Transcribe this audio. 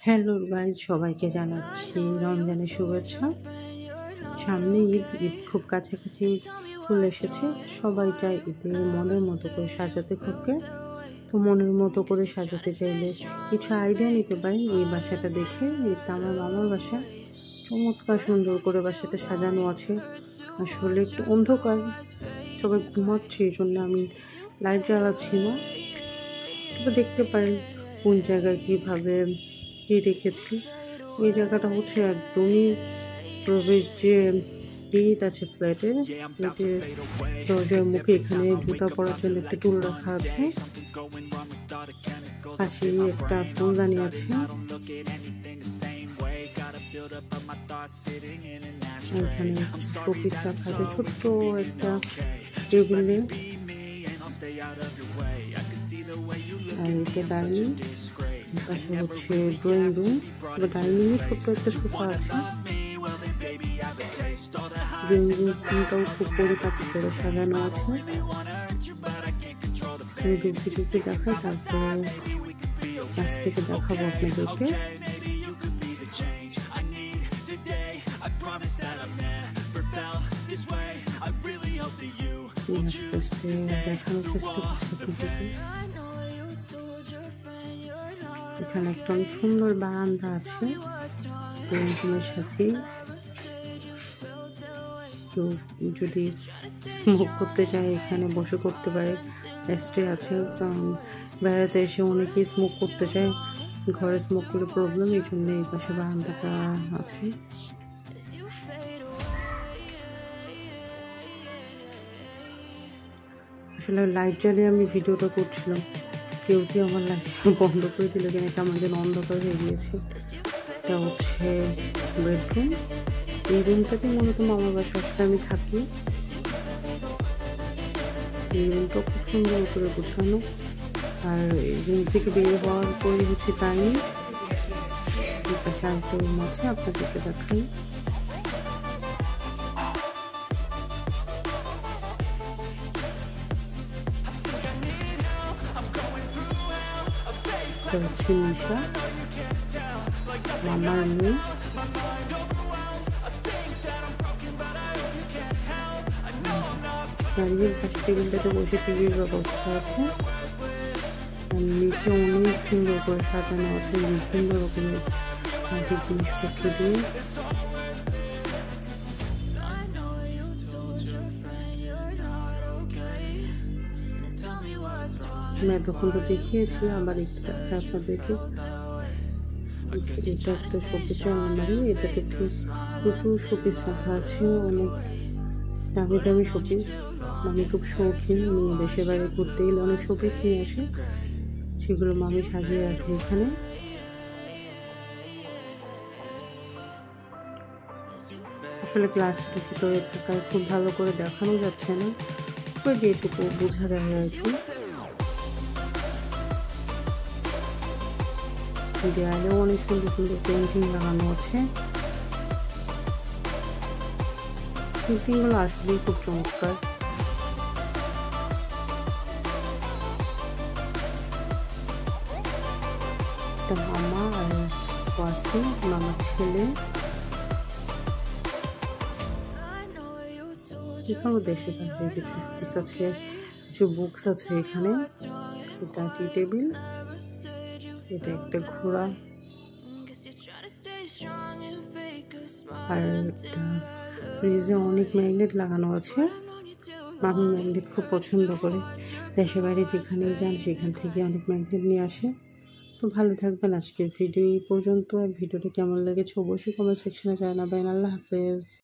Hello guys, সবাইকে জানাচ্ছি রমজানের শুভেচ্ছা। সামনে ঈদ খুব কাছাকাছি চলে এসেছে। সবাই চায় ঈদে মনের মতো করে সাজাতে খুবকে। তো মনের মতো করে সাজাতে চাইলে কিছু আইডিয়া নিতে পারেন এই বাসাটা দেখে। এটা আমার মামার বাসা, চমৎকার সুন্দর করে বাসাটা সাজানো আছে। আসলে একটু অন্ধকার, সবাই ঘুমাচ্ছে, এই জন্য আমি লাইট জ্বালাচ্ছি না। তবে দেখতে পারেন কোন জায়গায় কীভাবে রেখেছি। এই জায়গাটা হচ্ছে একদমই প্রবেশ যে গেট আছে ফ্ল্যাটের দরজার মুখে, এখানে জুতা পরার জন্য একটা টুল রাখা আছে, পাশে একটা ফুলদানি আছে, এখানে শোপিস রাখা আছে ছোট্ট একটা টেবিলে, আর এটা ডাইনিং, পাশে হচ্ছে ড্রয়িং রুম। ডাইনিং এ ছোট্ট একটা সোফা আছে। ড্রয়িং রুমটাও খুব পরিপাটি করে সাজানো আছে। আমি ডুবতে দেখাই, তারপরে কাছ থেকে দেখাবো আপনাদেরকে। আস্তে আস্তে দেখানোর চেষ্টা করছি আপনাদেরকে। এখানে একটা অনেক সুন্দর বারান্দা আছে রুমের সাথে। কেউ যদি স্মোক করতে চায় এখানে বসে করতে পারে, রেস্টে আছে। কারণ বেড়াতে এসে অনেকেই স্মোক করতে চায়, ঘরে স্মোক করলে প্রবলেম, এই জন্য এই পাশে বারান্দাটা আছে। আসলে লাইট জ্বালিয়ে আমি ভিডিওটা করছিলাম, কেউ আমার লাইট বন্ধ করে দিল কেন, এটা আমার জন্য অন্ধকার হয়ে গিয়েছে। এটা হচ্ছে বেডরুম। এই রুমটাতে মূলত মামার বাসায় আসলে আমি থাকি। এই রুমটা খুব সুন্দর করে গোছানো, আর এই রুম থেকে বের হওয়ার পরে হচ্ছে ডাইনিং। এটা চারটে রুম আছে, আপনাদেরকে দেখাই। এটা হচ্ছে নিশা, মামার মেয়ে। দাঁড়িয়ে পাশে টেবিলটাতে বসে টিভির ব্যবস্থা আছে। নিচে অনেক সুন্দর করে সাজানো আছে বিভিন্ন রকমের মাটির জিনিসপত্র দিয়ে। আমি এতক্ষণ তো দেখিয়েছি, আবার একটু আপনাদেরকে। এটা একটা শোপিসের আলমারি, এটাতে প্রচুর শোপিস রাখা আছে, অনেক দামি দামি শোপিস। আমি খুব শৌখিন, নিয়ে দেশের বাইরে ঘুরতে গেলে অনেক শোপিস নিয়ে আসি, সেগুলো মামি সাজিয়ে রাখে এখানে। আসলে ক্লাসের ভিতরে থাকায় খুব ভালো করে দেখানো যাচ্ছে না, ওই যেটুকু বোঝা যায় আর কি। দেয়ালেও অনেক সুন্দর সুন্দর পেন্টিং লাগানো আছে। পেন্টিংগুলো আসলেই খুব চমৎকার। মামা আর ওয়াসি, মামার ছেলে। এখানেও দেশের কাছে কিছু শোপিস আছে, কিছু বুকস আছে এখানে। এটা টি টেবিল, এটা একটা ঘোড়া, আর ফ্রিজে অনেক ম্যাগনেট লাগানো আছে। মামি ম্যাগনেট খুব পছন্দ করে, দেশের বাইরে যেখানেই যান সেখান থেকে অনেক ম্যাগনেট নিয়ে আসে। তো ভালো থাকবেন। আজকের ভিডিও এই পর্যন্ত। আর ভিডিওটা কেমন লেগেছে অবশ্যই কমেন্ট সেকশনে জানাবেন। আল্লাহ হাফেজ।